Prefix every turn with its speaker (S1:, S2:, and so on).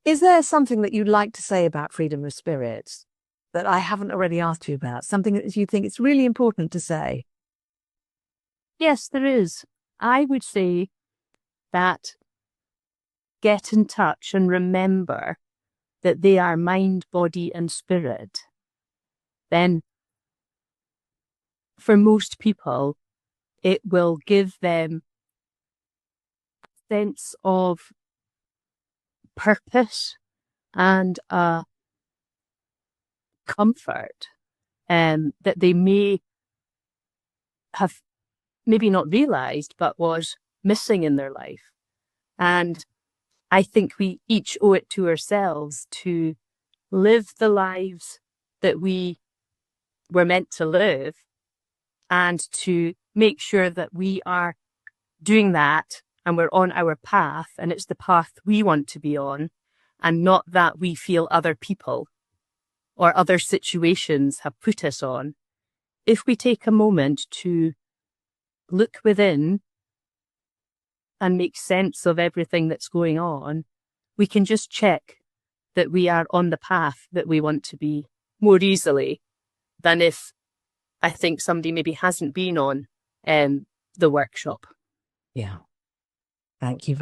S1: Is there something that you'd like to say about freedom of spirit that I haven't already asked you about? Something that you think it's really important to say?
S2: Yes, there is. I would say that get in touch and remember that they are mind, body, and spirit. Then, for most people, it will give them a sense of purpose and a comfort that they may have maybe not realized, but was missing in their life. And I think we each owe it to ourselves to live the lives that we were meant to live and to make sure that we are doing that and we're on our path and it's the path we want to be on and not that we feel other people or other situations have put us on. If we take a moment to look within and make sense of everything that's going on, we can just check that we are on the path that we want to be more easily than if I think somebody maybe hasn't been on the workshop.
S1: Yeah. Thank you.